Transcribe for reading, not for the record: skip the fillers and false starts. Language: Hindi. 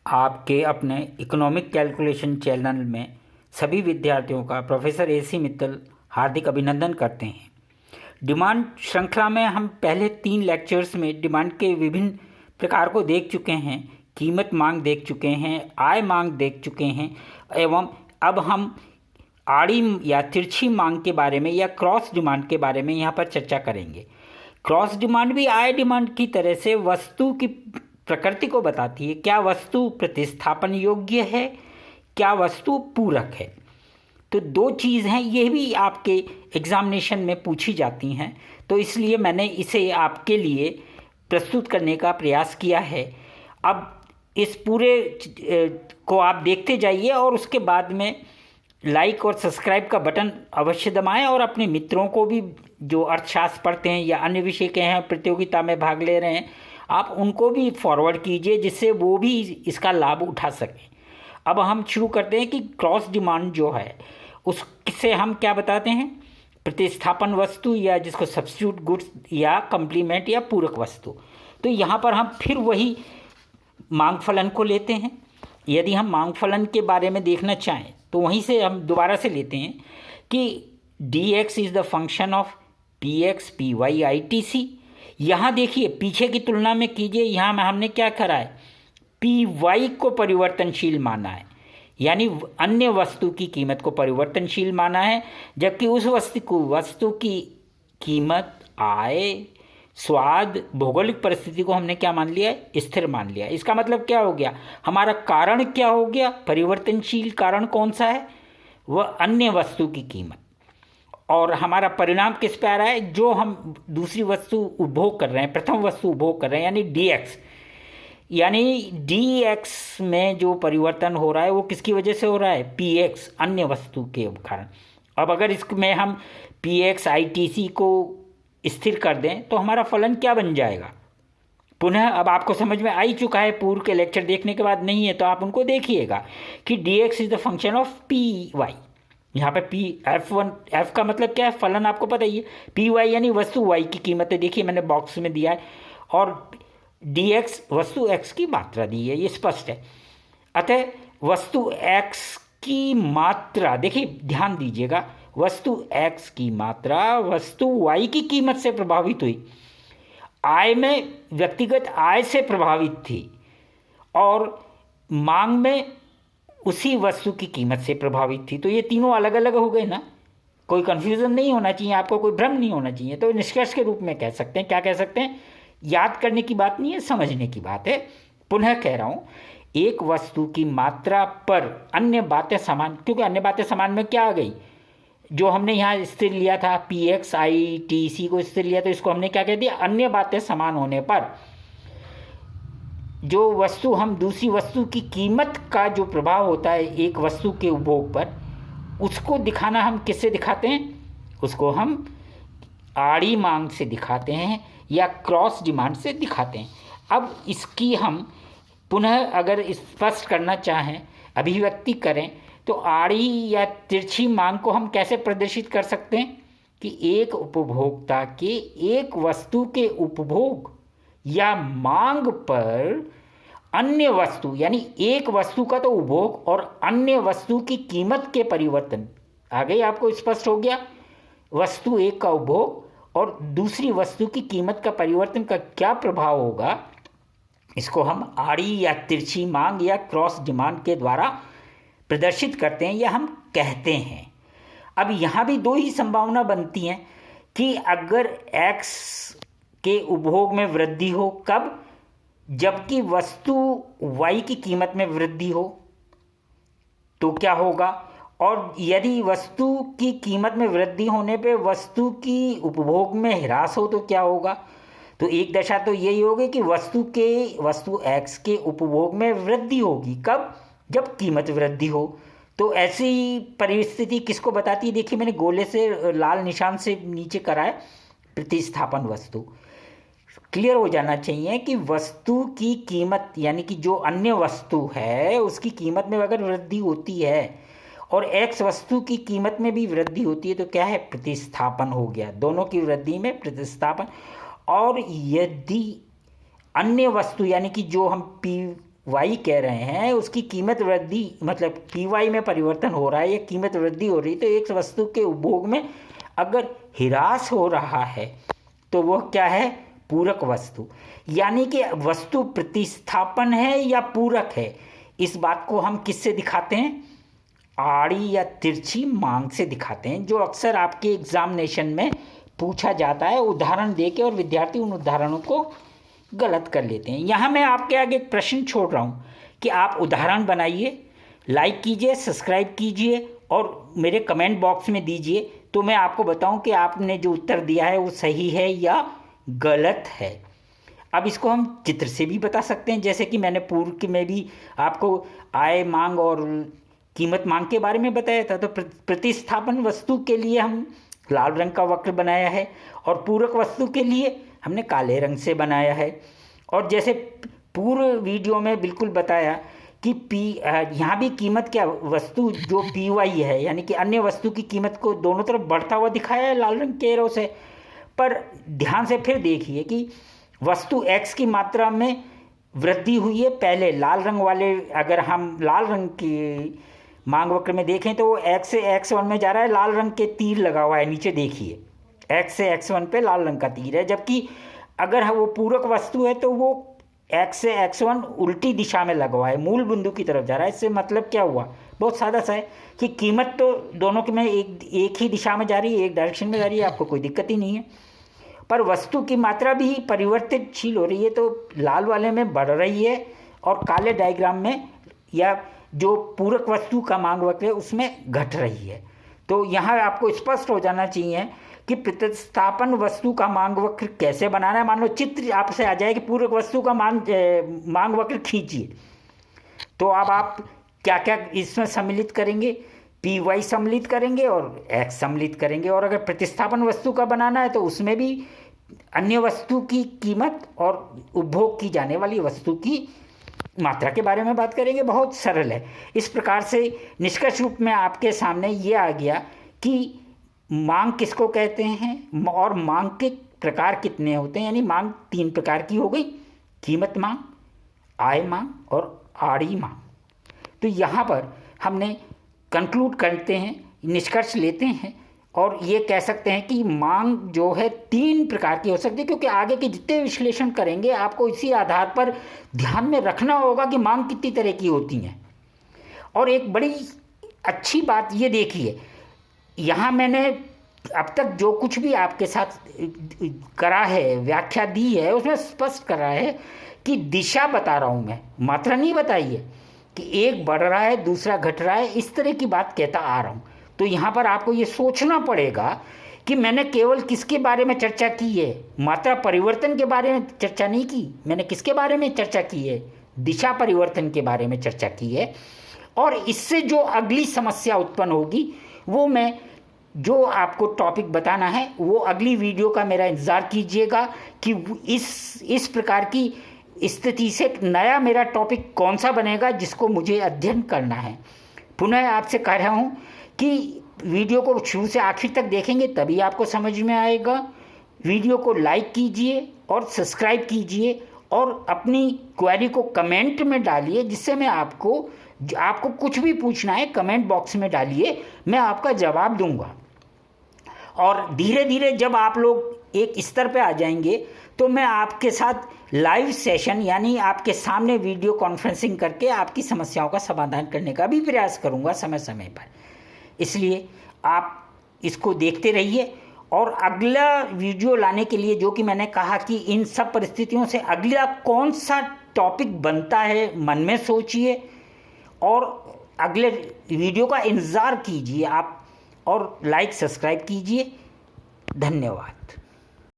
आपके अपने इकोनॉमिक कैलकुलेशन चैनल में सभी विद्यार्थियों का प्रोफेसर AC मित्तल हार्दिक अभिनंदन करते हैं। डिमांड श्रृंखला में हम पहले 3 लेक्चर्स में डिमांड के विभिन्न प्रकार को देख चुके हैं, कीमत मांग देख चुके हैं, आय मांग देख चुके हैं एवं अब हम आड़ी या तिरछी मांग के बारे में या क्रॉस डिमांड के बारे में यहाँ पर चर्चा करेंगे। क्रॉस डिमांड भी आय डिमांड की तरह से वस्तु की प्रकृति को बताती है। क्या वस्तु प्रतिस्थापन योग्य है, क्या वस्तु पूरक है। तो 2 चीज़ हैं, ये भी आपके एग्जामिनेशन में पूछी जाती हैं, तो इसलिए मैंने इसे आपके लिए प्रस्तुत करने का प्रयास किया है। अब इस पूरे को आप देखते जाइए और उसके बाद में लाइक और सब्सक्राइब का बटन अवश्य दबाएं और अपने मित्रों को भी जो अर्थशास्त्र पढ़ते हैं या अन्य विषय के हैं, प्रतियोगिता में भाग ले रहे हैं, आप उनको भी फॉरवर्ड कीजिए जिससे वो भी इसका लाभ उठा सकें। अब हम शुरू करते हैं कि क्रॉस डिमांड जो है उससे हम क्या बताते हैं, प्रतिस्थापन वस्तु या जिसको सब्स्टिट्यूट गुड्स या कम्प्लीमेंट या पूरक वस्तु। तो यहाँ पर हम फिर वही मांग फलन को लेते हैं। यदि हम मांग फलन के बारे में देखना चाहें तो वहीं से हम दोबारा से लेते हैं कि dx is the function of px py itc। यहाँ देखिए पीछे की तुलना में कीजिए, यहाँ में हमने क्या करा है, py को परिवर्तनशील माना है, यानी अन्य वस्तु की कीमत को परिवर्तनशील माना है, जबकि उस वस्तु की कीमत, आय, स्वाद, भौगोलिक परिस्थिति को हमने क्या मान लिया है, स्थिर मान लिया। इसका मतलब क्या हो गया, हमारा कारण क्या हो गया, परिवर्तनशील कारण कौन सा है, वह अन्य वस्तु की कीमत, और हमारा परिणाम किस पे आ रहा है, जो हम दूसरी वस्तु उपभोग कर रहे हैं, प्रथम वस्तु उपभोग कर रहे हैं, यानी dx। यानी dx में जो परिवर्तन हो रहा है वो किसकी वजह से हो रहा है, px, अन्य वस्तु के कारण। अब अगर इसमें हम px itc को स्थिर कर दें तो हमारा फलन क्या बन जाएगा। पुनः अब आपको समझ में आ ही चुका है, पूर्व के लेक्चर देखने के बाद नहीं है तो आप उनको देखिएगा कि dx is the function of py। यहाँ पे f का मतलब क्या है, फलन आपको पता ही है, py यानी वस्तु y की कीमत है, देखिए मैंने बॉक्स में दिया है, और dx वस्तु x की मात्रा दी है, ये स्पष्ट है। अतः वस्तु x की मात्रा, देखिए ध्यान दीजिएगा, वस्तु x की मात्रा वस्तु y की कीमत से प्रभावित हुई, आय में व्यक्तिगत आय से प्रभावित थी, और मांग में उसी वस्तु की कीमत से प्रभावित थी। तो ये तीनों अलग अलग हो गए ना, कोई कन्फ्यूज़न नहीं होना चाहिए, आपको कोई भ्रम नहीं होना चाहिए। तो निष्कर्ष के रूप में कह सकते हैं, क्या कह सकते हैं, याद करने की बात नहीं है, समझने की बात है। पुनः कह रहा हूँ, एक वस्तु की मात्रा पर अन्य बातें समान, क्योंकि अन्य बातें समान में क्या आ गई, जो हमने यहाँ स्थिर लिया था px itc को स्थिर लिया, तो इसको हमने क्या कह दिया, अन्य बातें समान होने पर जो वस्तु हम दूसरी वस्तु की कीमत का जो प्रभाव होता है एक वस्तु के उपभोग पर, उसको दिखाना हम किससे दिखाते हैं, उसको हम आड़ी मांग से दिखाते हैं या क्रॉस डिमांड से दिखाते हैं। अब इसकी हम पुनः अगर स्पष्ट करना चाहें, अभिव्यक्ति करें, तो आड़ी या तिरछी मांग को हम कैसे प्रदर्शित कर सकते हैं कि एक उपभोक्ता के एक वस्तु के उपभोग या मांग पर अन्य वस्तु, यानी एक वस्तु का तो उपभोग और अन्य वस्तु की कीमत के परिवर्तन, आ गई आपको, स्पष्ट हो गया, वस्तु एक का उपभोग और दूसरी वस्तु की कीमत का परिवर्तन का क्या प्रभाव होगा, इसको हम आड़ी या तिरछी मांग या क्रॉस डिमांड के द्वारा प्रदर्शित करते हैं या हम कहते हैं। अब यहाँ भी 2 ही संभावना बनती हैं कि अगर x के उपभोग में वृद्धि हो, कब, जबकि वस्तु y की कीमत में वृद्धि हो तो क्या होगा, और यदि वस्तु की कीमत में वृद्धि होने पे वस्तु की उपभोग में ह्रास हो तो क्या होगा। तो एक दशा तो यही होगी कि वस्तु x के उपभोग में वृद्धि होगी, कब, जब कीमत वृद्धि हो। तो ऐसी परिस्थिति किसको बताती है, देखिए मैंने गोले से लाल निशान से नीचे करा है, प्रतिस्थापन वस्तु। क्लियर हो जाना चाहिए कि वस्तु की कीमत, यानी कि जो अन्य वस्तु है उसकी कीमत में अगर वृद्धि होती है और x वस्तु की कीमत में भी वृद्धि होती है तो क्या है, प्रतिस्थापन हो गया, दोनों की वृद्धि में प्रतिस्थापन। और यदि अन्य वस्तु, यानी कि जो हम वाई कह रहे हैं उसकी कीमत वृद्धि मतलब पी वाई में परिवर्तन हो रहा है या कीमत वृद्धि हो रही है, तो एक वस्तु के उपभोग में अगर ह्रास हो रहा है तो वह क्या है, पूरक वस्तु। यानी कि वस्तु प्रतिस्थापन है या पूरक है, इस बात को हम किससे दिखाते हैं, आड़ी या तिरछी मांग से दिखाते हैं, जो अक्सर आपके एग्जामिनेशन में पूछा जाता है उदाहरण देके, और विद्यार्थी उन उदाहरणों को गलत कर लेते हैं। यहाँ मैं आपके आगे एक प्रश्न छोड़ रहा हूँ कि आप उदाहरण बनाइए, लाइक कीजिए, सब्सक्राइब कीजिए और मेरे कमेंट बॉक्स में दीजिए, तो मैं आपको बताऊं कि आपने जो उत्तर दिया है वो सही है या गलत है। अब इसको हम चित्र से भी बता सकते हैं, जैसे कि मैंने पूर्व में भी आपको आय मांग और कीमत मांग के बारे में बताया था। तो प्रतिस्थापन वस्तु के लिए हम लाल रंग का वक्र बनाया है और पूरक वस्तु के लिए हमने काले रंग से बनाया है। और जैसे पूर्व वीडियो में बिल्कुल बताया कि यहाँ भी कीमत क्या, वस्तु जो पी वाई है यानी कि अन्य वस्तु की कीमत को दोनों तरफ बढ़ता हुआ दिखाया है लाल रंग के एरो से। पर ध्यान से फिर देखिए कि वस्तु x की मात्रा में वृद्धि हुई है। पहले लाल रंग वाले, अगर हम लाल रंग की मांग वक्र में देखें तो वो x से x1 में जा रहा है, लाल रंग के तीर लगा हुआ है नीचे देखिए, x से x1 पे लाल रंग का तीर है। जबकि अगर वो पूरक वस्तु है तो वो x से x1 उल्टी दिशा में लगा हुआ है, मूल बिंदु की तरफ जा रहा है। इससे मतलब क्या हुआ, बहुत सादा सा है कि कीमत तो दोनों के में एक ही दिशा में जा रही है, एक डायरेक्शन में जा रही है, आपको कोई दिक्कत ही नहीं है। पर वस्तु की मात्रा भी परिवर्तनशील हो रही है, तो लाल वाले में बढ़ रही है और काले डायग्राम में या जो पूरक वस्तु का मांग वक्र है उसमें घट रही है। तो यहाँ आपको स्पष्ट हो जाना चाहिए कि प्रतिस्थापन वस्तु का मांग वक्र कैसे बनाना है। मान लो चित्र आपसे आ जाए कि पूरक वस्तु का मांग वक्र खींचिए, तो अब आप क्या क्या इसमें सम्मिलित करेंगे, पी वाई सम्मिलित करेंगे और एक्स सम्मिलित करेंगे। और अगर प्रतिस्थापन वस्तु का बनाना है तो उसमें भी अन्य वस्तु की कीमत और उपभोग की जाने वाली वस्तु की मात्रा के बारे में बात करेंगे। बहुत सरल है। इस प्रकार से निष्कर्ष रूप में आपके सामने ये आ गया कि मांग किसको कहते हैं और मांग के प्रकार कितने होते हैं। यानी मांग 3 प्रकार की हो गई, कीमत मांग, आय मांग और आड़ी मांग। तो यहाँ पर हमने कंक्लूड करते हैं, निष्कर्ष लेते हैं और ये कह सकते हैं कि मांग जो है 3 प्रकार की हो सकती है, क्योंकि आगे के जितने विश्लेषण करेंगे आपको इसी आधार पर ध्यान में रखना होगा कि मांग कितनी तरह की होती हैं। और एक बड़ी अच्छी बात ये देखिए, यहाँ मैंने अब तक जो कुछ भी आपके साथ करा है, व्याख्या दी है, उसमें स्पष्ट करा है कि दिशा बता रहा हूँ मैं, मात्रा नहीं बताई है कि एक बढ़ रहा है दूसरा घट रहा है, इस तरह की बात कहता आ रहा हूँ। तो यहाँ पर आपको ये सोचना पड़ेगा कि मैंने केवल किसके बारे में चर्चा की है, मात्रा परिवर्तन के बारे में चर्चा नहीं की, मैंने किसके बारे में चर्चा की है, दिशा परिवर्तन के बारे में चर्चा की है। और इससे जो अगली समस्या उत्पन्न होगी वो मैं जो आपको टॉपिक बताना है वो अगली वीडियो का मेरा इंतज़ार कीजिएगा कि इस प्रकार की स्थिति से नया मेरा टॉपिक कौन सा बनेगा जिसको मुझे अध्ययन करना है। पुनः आपसे कह रहा हूँ कि वीडियो को शुरू से आखिर तक देखेंगे तभी आपको समझ में आएगा। वीडियो को लाइक कीजिए और सब्सक्राइब कीजिए और अपनी क्वेरी को कमेंट में डालिए, जिससे मैं आपको कुछ भी पूछना है कमेंट बॉक्स में डालिए, मैं आपका जवाब दूंगा। और धीरे धीरे जब आप लोग एक स्तर पे आ जाएंगे तो मैं आपके साथ लाइव सेशन यानी आपके सामने वीडियो कॉन्फ्रेंसिंग करके आपकी समस्याओं का समाधान करने का भी प्रयास करूंगा समय समय पर। इसलिए आप इसको देखते रहिए और अगला वीडियो लाने के लिए, जो कि मैंने कहा कि इन सब परिस्थितियों से अगला कौन सा टॉपिक बनता है, मन में सोचिए और अगले वीडियो का इंतज़ार कीजिए आप और लाइक सब्सक्राइब कीजिए। धन्यवाद।